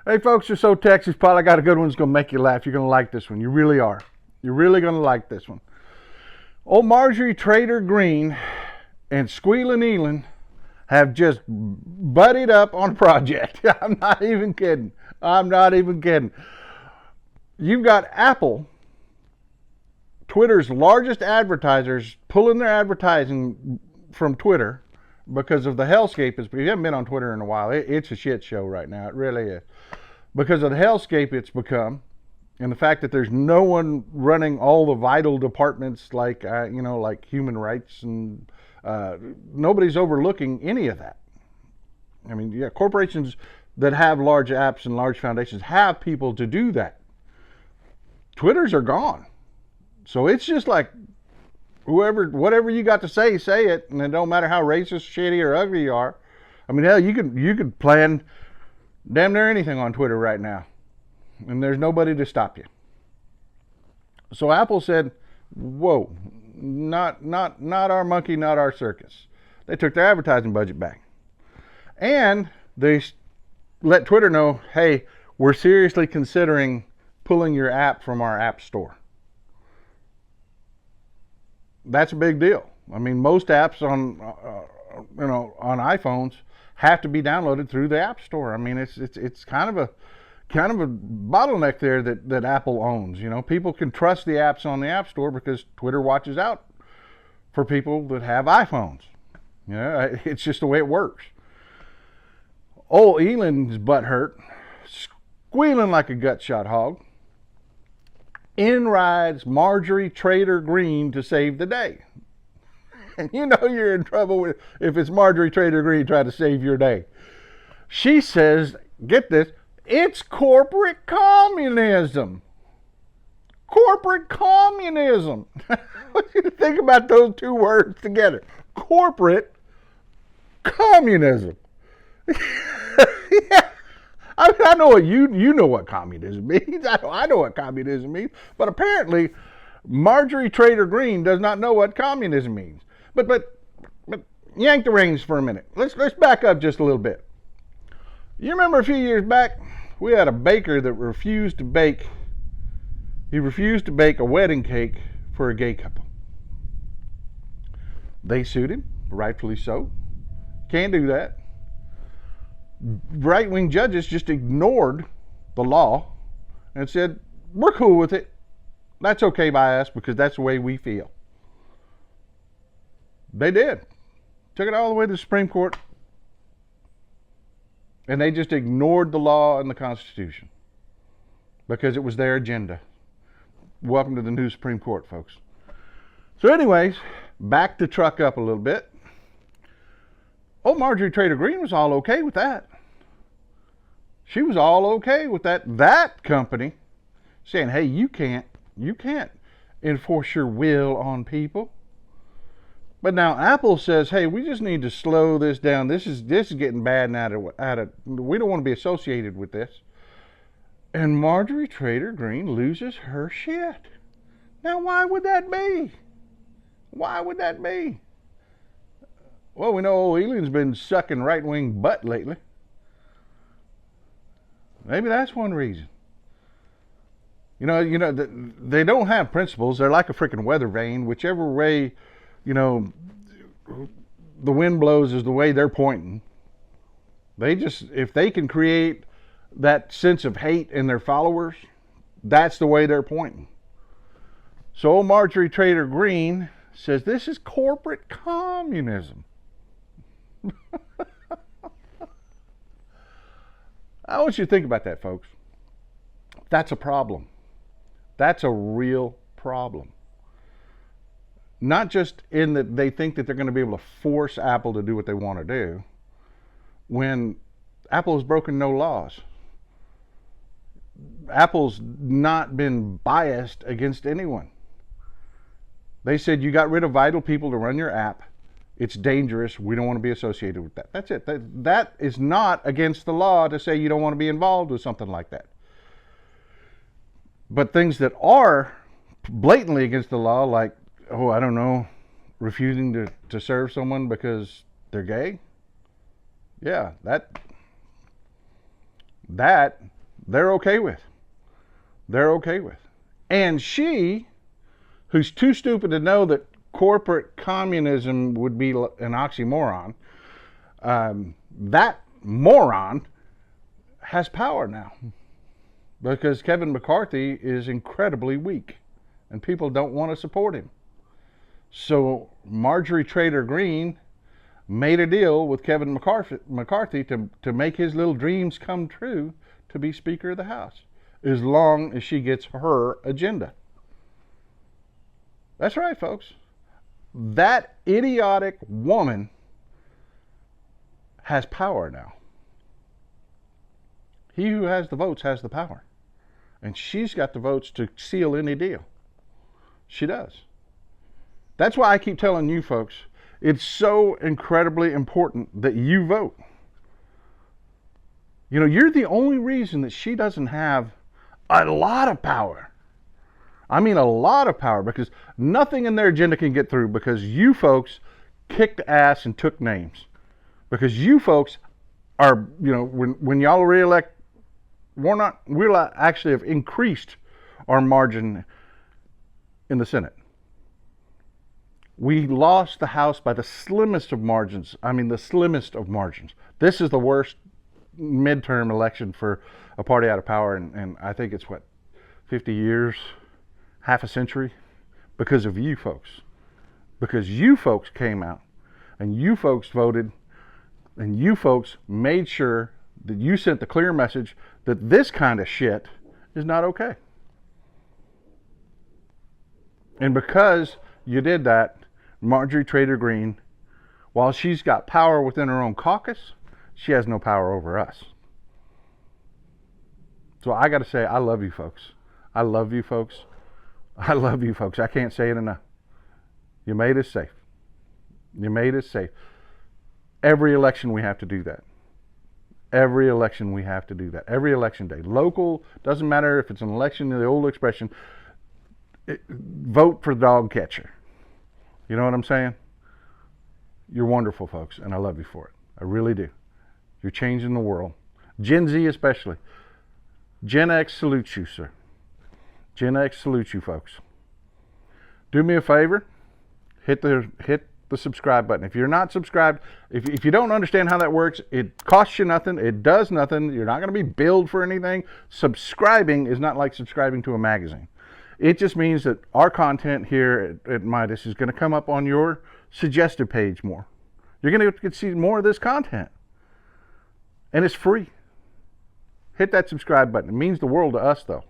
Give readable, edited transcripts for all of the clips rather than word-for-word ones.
Hey folks, you're so Texas Paul. I got a good one that's going to make you laugh. You're going to like this one. You really are. You're really going to like this one. Old Marjorie Trader Greene and Squealin' Elin have just buddied up on a project. I'm not even kidding. I'm not even kidding. You've got Apple, Twitter's largest advertisers, pulling their advertising from Twitter because of the hellscape. If you haven't been on Twitter in a while, it's a shit show right now. It really is. Because of the hellscape it's become, and the fact that there's no one running all the vital departments like like human rights, and nobody's overlooking any of that. I mean, yeah, corporations that have large apps and large foundations have people to do that. Twitters are gone, so it's just like whatever you got to say it, and it don't matter how racist, shitty, or ugly you are. I mean, hell, you could plan damn near anything on Twitter right now, and there's nobody to stop you. So Apple said, "Whoa, not our monkey, not our circus." They took their advertising budget back, and they let Twitter know, "Hey, we're seriously considering pulling your app from our app store." That's a big deal. I mean, most apps on iPhones have to be downloaded through the App Store. I mean, it's kind of a bottleneck there that Apple owns. You know, people can trust the apps on the App Store because Twitter watches out for people that have iPhones. You know, it's just the way it works. Old Elin's butt hurt, squealing like a gut shot hog. In rides Marjorie Trader Greene to save the day. And you know you're in trouble if it's Marjorie Trader Greene trying to save your day. She says, get this, it's corporate communism. Corporate communism. I want you to think about those two words together. Corporate communism. Yeah. I know what you know what communism means. I know what communism means. But apparently, Marjorie Trader Greene does not know what communism means. But yank the reins for a minute. Let's back up just a little bit. You remember a few years back, we had a baker that refused to bake. He refused to bake a wedding cake for a gay couple. They sued him, rightfully so. Can't do that. Right-wing judges just ignored the law and said, we're cool with it. That's okay by us because that's the way we feel. They did. Took it all the way to the Supreme Court, and they just ignored the law and the Constitution because it was their agenda. Welcome to the new Supreme Court, folks. So anyways, back the truck up a little bit. Old Marjorie Trader Greene was all okay with that. She was all okay with that company saying, hey, you can't enforce your will on people. But now Apple says, hey, we just need to slow this down. This is getting bad now. We don't want to be associated with this. And Marjorie Trader Greene loses her shit. Now, why would that be? Why would that be? Well, we know old Elin's been sucking right-wing butt lately. Maybe that's one reason. You know, they don't have principles. They're like a freaking weather vane. Whichever way, the wind blows is the way they're pointing. If they can create that sense of hate in their followers, that's the way they're pointing. So old Marjorie Trader Greene says this is corporate communism. I want you to think about that, folks. That's a problem. That's a real problem. Not just in that they think that they're going to be able to force Apple to do what they want to do when Apple has broken no laws. Apple's not been biased against anyone. They said you got rid of vital people to run your app. It's dangerous. We don't want to be associated with that. That's it. That is not against the law to say you don't want to be involved with something like that. But things that are blatantly against the law, like, I don't know, refusing to serve someone because they're gay. Yeah, that they're okay with. They're okay with. And she, who's too stupid to know that corporate communism would be an oxymoron, that moron has power now. Because Kevin McCarthy is incredibly weak. And people don't want to support him. So Marjorie Taylor Greene made a deal with Kevin McCarthy to make his little dreams come true to be Speaker of the House, as long as she gets her agenda. That's right, folks. That idiotic woman has power now. He who has the votes has the power. And she's got the votes to seal any deal. She does. That's why I keep telling you folks, it's so incredibly important that you vote. You know, you're the only reason that she doesn't have a lot of power. I mean a lot of power, because nothing in their agenda can get through because you folks kicked ass and took names. Because you folks are, you know, when y'all reelect, we'll actually have increased our margin in the Senate. We lost the House by the slimmest of margins. I mean, the slimmest of margins. This is the worst midterm election for a party out of power, and I think it's, what, 50 years, half a century, because of you folks. Because you folks came out, and you folks voted, and you folks made sure that you sent the clear message that this kind of shit is not okay. And because you did that, Marjorie Taylor Greene, while she's got power within her own caucus, she has no power over us. So I got to say, I love you folks. I love you folks. I love you folks. I can't say it enough. You made us safe. You made us safe. Every election we have to do that. Every election we have to do that. Every election day. Local, doesn't matter if it's an election, the old expression, vote for the dog catcher. You know what I'm saying? You're wonderful, folks, and I love you for it. I really do. You're changing the world. Gen Z especially. Gen X salutes you, sir. Gen X salutes you, folks. Do me a favor. Hit the subscribe button. If you're not subscribed, if you don't understand how that works, it costs you nothing. It does nothing. You're not going to be billed for anything. Subscribing is not like subscribing to a magazine. It just means that our content here at Meidas is going to come up on your suggested page more. You're going to get to see more of this content. And it's free. Hit that subscribe button. It means the world to us, though,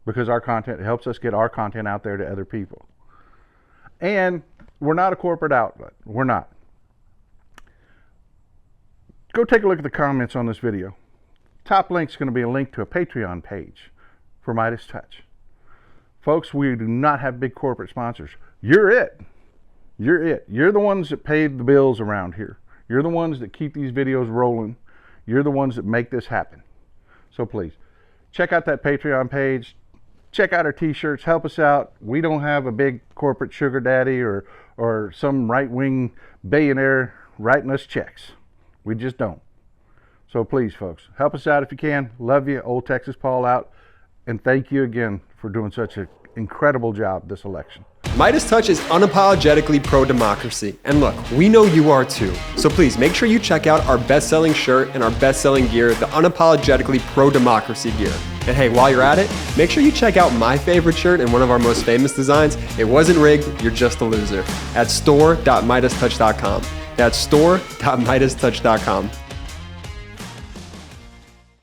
because our content helps us get our content out there to other people. And we're not a corporate outlet. We're not. Go take a look at the comments on this video. Top link's going to be a link to a Patreon page for MeidasTouch. Folks, we do not have big corporate sponsors. You're it. You're it. You're the ones that pay the bills around here. You're the ones that keep these videos rolling. You're the ones that make this happen. So please, check out that Patreon page. Check out our t-shirts. Help us out. We don't have a big corporate sugar daddy or some right-wing billionaire writing us checks. We just don't. So please, folks, help us out if you can. Love you. Old Texas Paul out. And thank you again for doing such an incredible job this election. MeidasTouch is unapologetically pro-democracy. And look, we know you are too. So please make sure you check out our best-selling shirt and our best-selling gear, the unapologetically pro-democracy gear. And hey, while you're at it, make sure you check out my favorite shirt and one of our most famous designs. It wasn't rigged, you're just a loser. At store.meidastouch.com. That's store.meidastouch.com.